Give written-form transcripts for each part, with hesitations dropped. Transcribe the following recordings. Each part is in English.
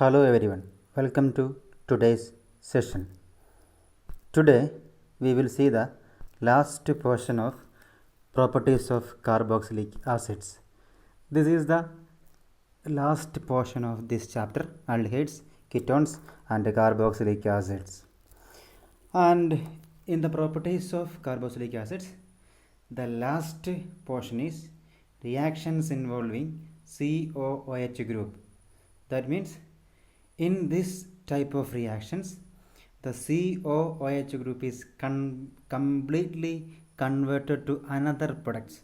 Hello everyone, welcome to today's session. Today we will see the last portion of properties of carboxylic acids. This is the last portion of this chapter, aldehydes, ketones and carboxylic acids. And in the properties of carboxylic acids, the last portion is reactions involving COOH group. That means in this type of reactions, the COOH group is completely converted to another products.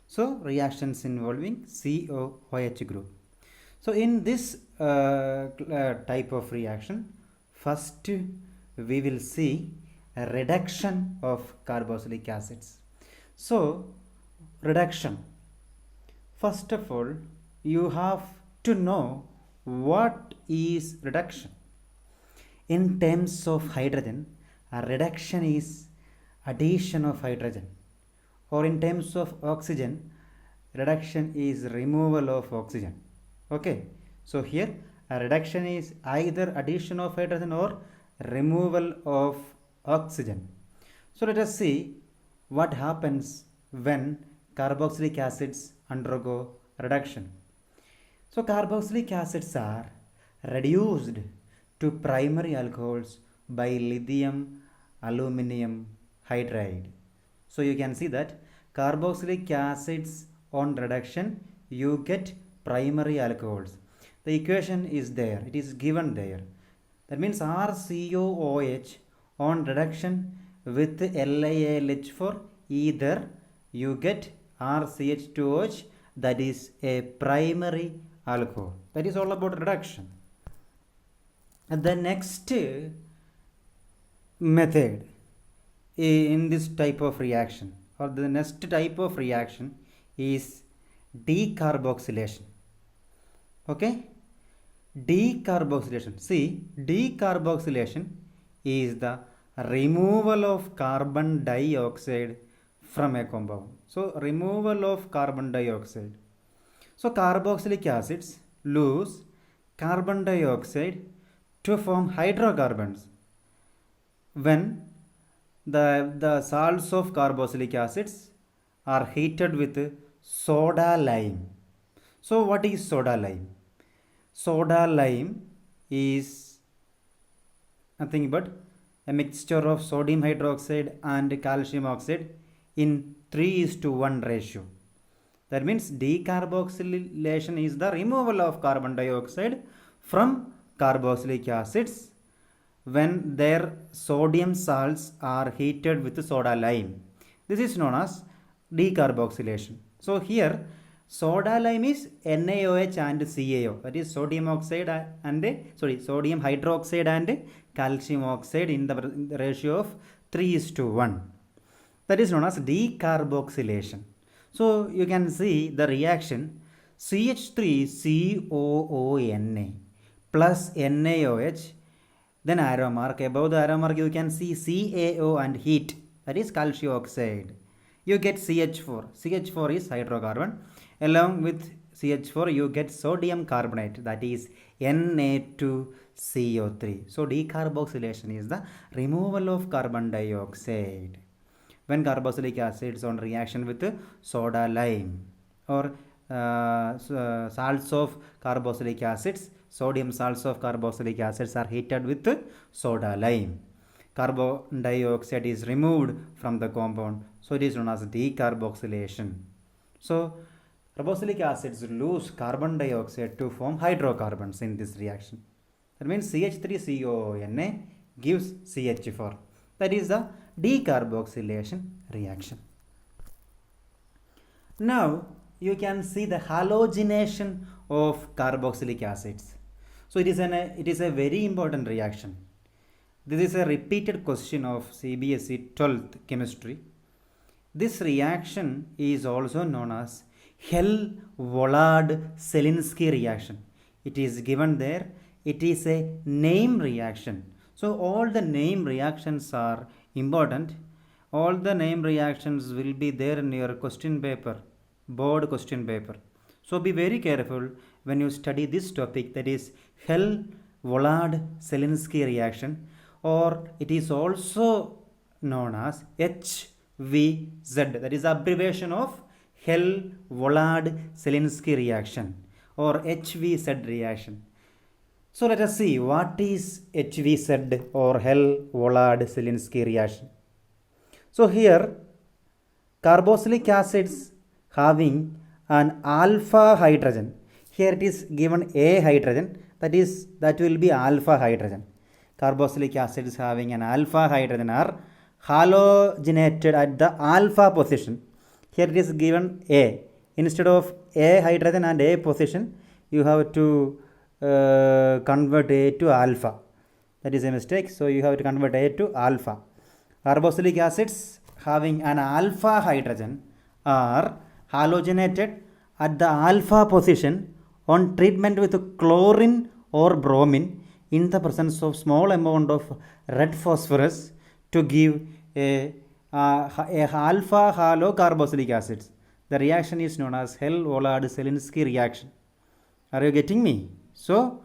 So reactions involving COOH group. So in this type of reaction, first we will see a reduction of carboxylic acids. So reduction. First of all, you have to know what is reduction. In terms of hydrogen, a reduction is addition of hydrogen, or in terms of oxygen, reduction is removal of oxygen. Okay, so here a reduction is either addition of hydrogen or removal of oxygen. So let us see what happens when carboxylic acids undergo reduction. So carboxylic acids are reduced to primary alcohols by lithium aluminum hydride. So you can see that carboxylic acids on reduction you get primary alcohols. The equation is there, it is given there. That means RCOOH on reduction with LiAlH4 either you get RCH2OH, that is a primary alcohol. That is all about reduction. And the next method in this type of reaction, or the next type of reaction, is decarboxylation. Okay, decarboxylation. See, decarboxylation is the removal of carbon dioxide from a compound. So removal of carbon dioxide. So carboxylic acids lose carbon dioxide to form hydrocarbons when the salts of carboxylic acids are heated with soda lime. So what is soda lime? Soda lime is nothing but a mixture of sodium hydroxide and calcium oxide in 3:1 ratio. That means decarboxylation is the removal of carbon dioxide from carboxylic acids when their sodium salts are heated with soda lime. This is known as decarboxylation. So here soda lime is NaOH and CaO, that is sodium oxide and sodium hydroxide and calcium oxide in the ratio of 3:1. That is known as decarboxylation. So you can see the reaction CH3COONA plus NaOH, then arrow mark. Above the arrow mark you can see CaO and heat, that is calcium oxide. You get CH4. CH4 is hydrocarbon. Along with CH4 you get sodium carbonate, that is Na2CO3. So decarboxylation is the removal of carbon dioxide when carboxylic acids on reaction with soda lime or salts of carboxylic acids, sodium salts of carboxylic acids are heated with soda lime. Carbon dioxide is removed from the compound, so it is known as decarboxylation. So carboxylic acids lose carbon dioxide to form hydrocarbons in this reaction. That means CH3COONA gives CH4. That is the decarboxylation reaction. Now you can see the halogenation of carboxylic acids. So it is a very important reaction. This is a repeated question of CBSE 12th chemistry. This reaction is also known as Hell-Vollard-Selinsky reaction. It is given there. It is a name reaction. So all the name reactions are important. All the name reactions will be there in your question paper, board question paper. So be very careful when you study this topic, that is Hell-Vollard-Zelinsky reaction, or it is also known as HVZ, that is abbreviation of Hell-Vollard-Zelinsky reaction or HVZ reaction. So let us see what is HVZ or Hell-Vollard-Zelinsky reaction. So here carboxylic acids having an alpha hydrogen. Here it is given a hydrogen, that will be alpha hydrogen. Carboxylic acids having an alpha hydrogen are halogenated at the alpha position. Here it is given A. Instead of A hydrogen and A position, you have to convert A to alpha. That is a mistake. So you have to convert A to alpha. Carboxylic acids having an alpha hydrogen are halogenated at the alpha position on treatment with chlorine or bromine in the presence of small amount of red phosphorus to give a alpha halocarboxylic acids. The reaction is known as Hell-Vollard-Zelinsky reaction. Are you getting me? So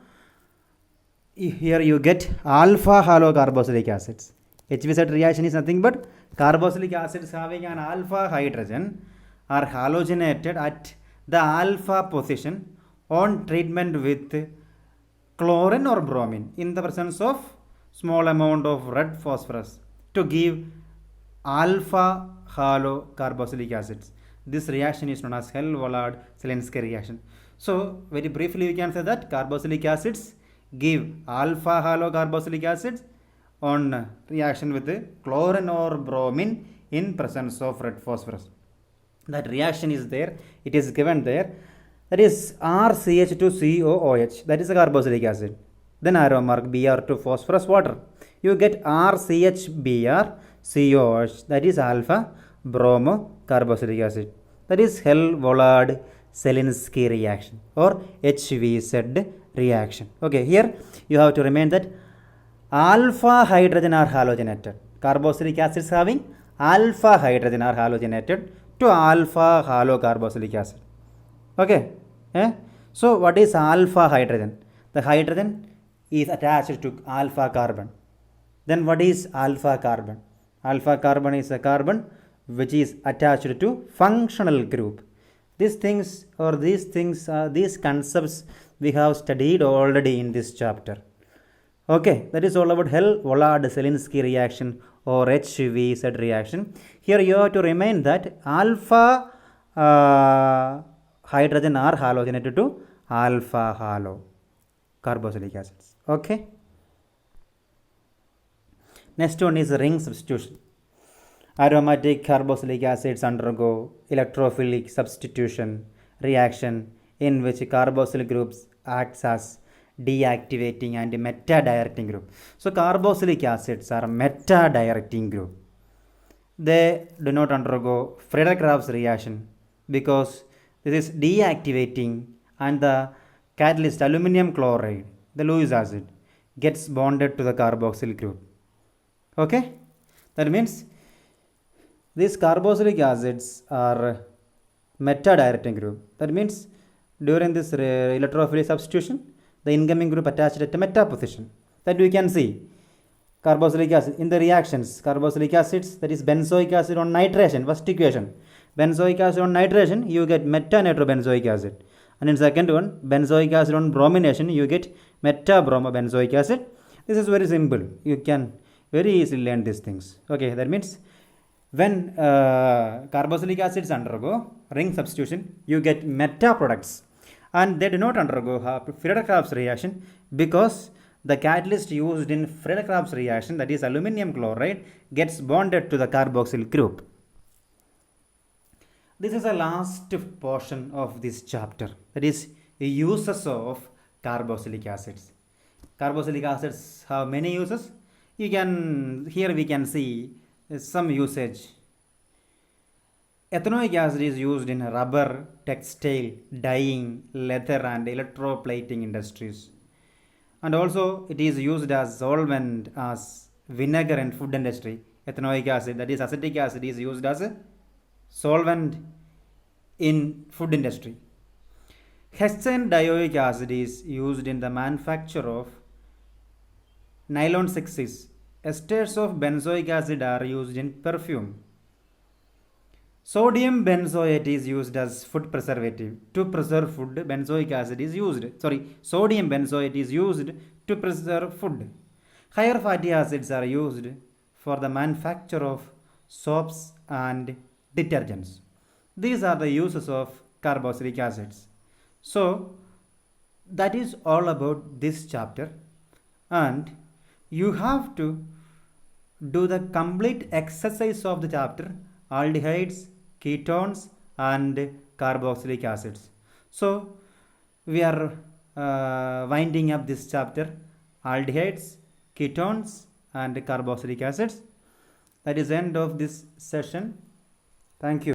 here you get alpha halocarboxylic acids. HVZ reaction is nothing but carboxylic acids having an alpha hydrogen are halogenated at the alpha position on treatment with chlorine or bromine in the presence of small amount of red phosphorus to give alpha halocarboxylic acids. This reaction is known as Hell-Vollard-Zelinsky reaction. So very briefly we can say that carboxylic acids give alpha halocarboxylic acids on reaction with chlorine or bromine in presence of red phosphorus. That reaction is there, it is given there, that is RCH2COOH, that is a carboxylic acid. Then arrow mark Br2 phosphorus water. You get RCHBr COOH, that is alpha bromo carboxylic acid. That is Hell-Vollard-Zelinsky reaction or HVZ reaction. Okay, here you have to remain that alpha hydrogen are halogenated. Carboxylic acids having alpha hydrogen are halogenated to alpha halocarboxylic acid. Okay. So what is alpha hydrogen? The hydrogen is attached to alpha carbon. Then what is alpha carbon? Alpha carbon is a carbon which is attached to functional group. These concepts we have studied already in this chapter. Okay, that is all about Hell-Vollard-Zelinsky reaction or HVZ reaction. Here you have to remind that alpha hydrogen are halogenated to alpha halo carboxylic acids. Okay. Next one is ring substitution. Aromatic carboxylic acids undergo electrophilic substitution reaction in which carboxyl groups acts as deactivating and meta-directing group. So carboxylic acids are meta-directing group. They do not undergo Friedel-Crafts reaction because this is deactivating and the catalyst aluminum chloride, the Lewis acid, gets bonded to the carboxyl group. Okay, that means these carboxylic acids are meta-directing group. That means during this electrophilic substitution, the incoming group attached at a meta position. That we can see carboxylic acid in the reactions. Carboxylic acids, that is benzoic acid on nitration, first equation. Benzoic acid on nitration, you get meta-nitrobenzoic acid. And in second one, benzoic acid on bromination, you get meta-bromobenzoic acid. This is very simple. You can very easily learn these things. Okay, that means when carboxylic acids undergo ring substitution, you get meta products, and they do not undergo Friedel-Crafts reaction because the catalyst used in Friedel-Crafts reaction, that is aluminum chloride, gets bonded to the carboxyl group. This is the last portion of this chapter, that is uses of carboxylic acids. Carboxylic acids have many uses. Here we can see some usage. Ethanoic acid is used in rubber, textile, dyeing, leather and electroplating industries. And also it is used as solvent as vinegar in food industry. Ethanoic acid, that is acetic acid, is used as a solvent in food industry. Hexane dioic acid is used in the manufacture of nylon 6s. Esters of benzoic acid are used in perfume. Sodium benzoate is used as food preservative. To preserve food, benzoic acid is used. Sodium benzoate is used to preserve food. Higher fatty acids are used for the manufacture of soaps and detergents. These are the uses of carboxylic acids. So, that is all about this chapter, and you have to do the complete exercise of the chapter: aldehydes, ketones, and carboxylic acids. So, we are winding up this chapter: aldehydes, ketones, and carboxylic acids. That is the end of this session. Thank you.